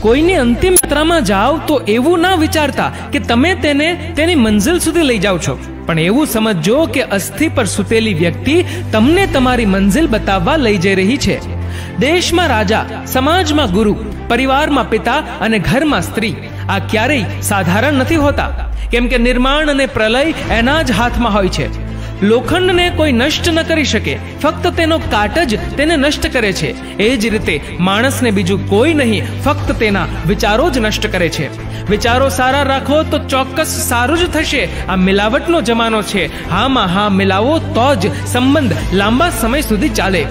કોઈની અંતિમ યાત્રામાં જાઓ તો એવું ના વિચારતા કે તમે તેને તેની મંઝિલ સુધી લઈ જાઓ છો, પણ એવું સમજજો કે અસ્થિ પર સૂતેલી વ્યક્તિ તમને તમારી મંઝિલ બતાવવા લઈ જઈ રહી છે. દેશમાં રાજા, સમાજમાં ગુરુ, પરિવારમાં પિતા અને ઘરમાં સ્ત્રી આ ક્યારેય સાધારણ નથી હોતા, કેમ કે નિર્માણ અને પ્રલય એના જ હાથમાં હોય છે. લોખંડને કોઈ નષ્ટ ન કરી શકે, ફક્ત તેનો કાટ જ તેને નષ્ટ કરે છે. એ જ રીતે માણસને બીજું કોઈ નહીં, ફક્ત તેના વિચારો જ નષ્ટ કરે છે. વિચારો સારા રાખો તો ચોક્કસ સારું જ થશે. આ મિલાવટનો જમાનો છે. હામાં હા મિલાવો તો જ સંબંધ લાંબા સમય સુધી ચાલે.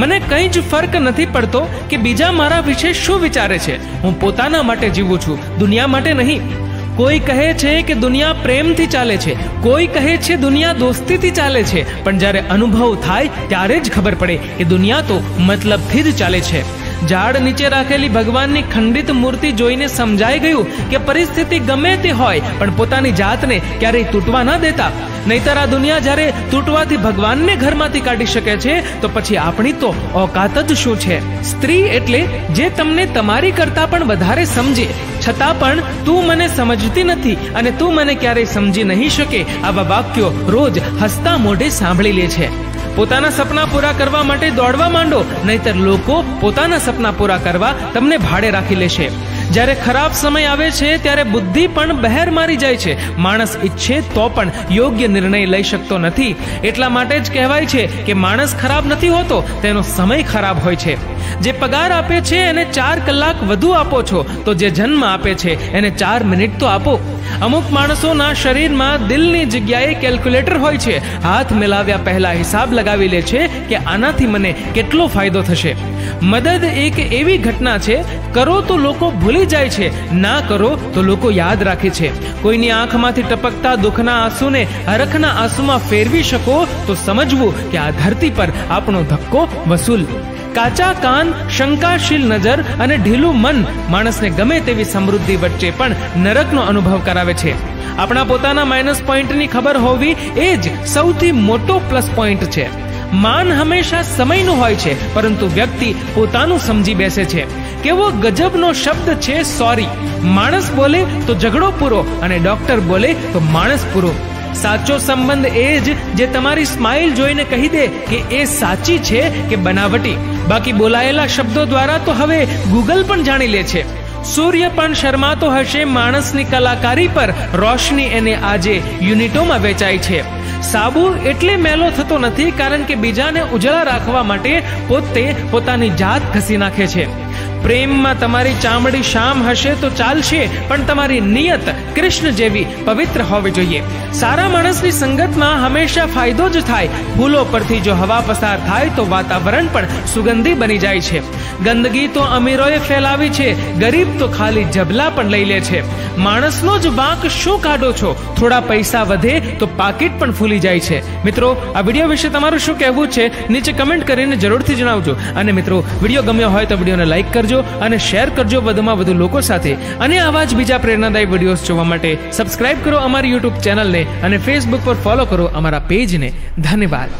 મને કંઈ જ ફરક નથી પડતો કે બીજા મારા વિશે શું વિચારે છે. હું પોતાના માટે જીવું છું, દુનિયા માટે નહીં. કોઈ કહે છે કે દુનિયા પ્રેમથી ચાલે છે, કોઈ કહે છે દુનિયા દોસ્તીથી ચાલે છે, પણ જ્યારે અનુભવ થાય ત્યારે જ ખબર પડે કે દુનિયા તો મતલબથી જ ચાલે છે. ઝાડ નીચે રાખેલી ભગવાનની ખંડિત મૂર્તિ જોઈને સમજાઈ ગયું કે પરિસ્થિતિ ગમે તે હોય પણ પોતાની જાતને ક્યારેય તૂટવા ન દેતા. નહીતર આ દુનિયા જ્યારે તૂટવાથી ભગવાનને ઘરમાંથી કાઢી શકે છે તો પછી આપણી તો ઓકાત જ શું છે. સ્ત્રી એટલે જે તમને તમારી કરતા પણ વધારે સમજે, છતાં પણ તું મને સમજતી નથી અને તું મને ક્યારેય સમજી નહીં શકે, આવા વાક્યો રોજ હસતા મોઢે સાંભળી લે છે. પોતાના સપના પૂરા કરવા માટે દોડવા માંડો, નહીતર લોકો પોતાના સપના પૂરા કરવા તમને ભાડે રાખી લેશે. જ્યારે ખરાબ સમય આવે છે ત્યારે બુદ્ધિ પણ બહેર મારી જાય છે. માણસ ઈચ્છે તો પણ યોગ્ય નિર્ણય લઈ શકતો નથી. એટલા માટે જ કહેવાય છે કે માણસ ખરાબ નથી હોતો, તેનો સમય ખરાબ હોય છે. જે પગાર આપે છે એને 4 કલાક વધુ આપો છો, તો જે જન્મ આપે છે એને 4 મિનિટ તો આપો. અમુક માણસોના શરીરમાં દિલની જગ્યાએ કેલ્ક્યુલેટર હોય છે. હાથ મિલાવ્યા પહેલા હિસાબ લગાવી લે છે કે આનાથી મને કેટલો ફાયદો થશે. મદદ એક એવી ઘટના છે, કરો તો લોકો ભૂલી જાય છે, ના કરો તો લોકો યાદ રાખે છે. કોઈની આંખમાંથી ટપકતા દુઃખના આંસુને હરખના આંસુમાં ફેરવી શકો તો સમજવું કે આ ધરતી પર આપણો ધક્કો વસૂલ. કાચા કાન, શંકાશીલ નજર અને ઢીલું મન માણસને ગમે તેવી સમૃદ્ધિ વચ્ચે પણ નરકનો અનુભવ કરાવે છે. આપણા પોતાના માઇનસ પોઈન્ટની ખબર હોવી એ જ સૌથી મોટો પ્લસ પોઈન્ટ છે. માન હંમેશા સમયનું હોય છે, પરંતુ વ્યક્તિ પોતાનું સમજી બેસે છે. કેવો ગજબનો શબ્દ છે સોરી. માણસ બોલે તો ઝઘડો પૂરો અને ડોક્ટર બોલે તો માણસ પૂરો. સાચો સંબંધ એ જ જે તમારી સ્માઇલ જોઈને કહી દે કે એ સાચી છે કે બનાવટી. બાકી બોલાયેલા શબ્દો દ્વારા તો હવે ગૂગલ પણ જાણી લે છે. સૂર્ય પણ શરમાતો હશે માણસની કલાકારી પર, રોશની એને આજે યુનિટોમાં વેચાય છે. સાબુ એટલે મેલો થતો નથી કારણ કે બીજાને ઉજળા રાખવા માટે પોતે પોતાની જાત ઘસી નાખે છે. પ્રેમમાં તમારી ચામડી શામ હશે તો ચાલશે, પણ તમારી નિયત કૃષ્ણ જેવી પવિત્ર હોવી જોઈએ. સારા માણસની સંગતમાં હંમેશા ફાયદો જ થાય. ફૂલો પરથી જો હવા પસાર થાય તો વાતાવરણ પણ સુગંધી બની જાય છે. ગંદકી તો અમીરોએ ફેલાવી છે, ગરીબ તો ખાલી જબલા પણ લઈ લે છે. માણસનો જ વાંક શું કાઢો છો? થોડા પૈસા વધે તો પાકીટ પણ ફૂલી જાય છે. મિત્રો, આ વિડીયો વિશે તમારું શું કહેવું છે નીચે કમેન્ટ કરીને જરૂરથી જણાવજો. અને મિત્રો, વિડીયો ગમ્યો હોય તો વિડીયોને લાઈક કરજો અને શેર કરજો વધુમાં વધુ લોકો સાથે. અને આવા જ બીજા પ્રેરણાદાયી વિડીયોઝ જોવા માટે સબસ્ક્રાઇબ કરો અમારી યુટ્યુબ ચેનલને અને ફેસબુક પર ફોલો કરો અમારા પેજને. ધન્યવાદ.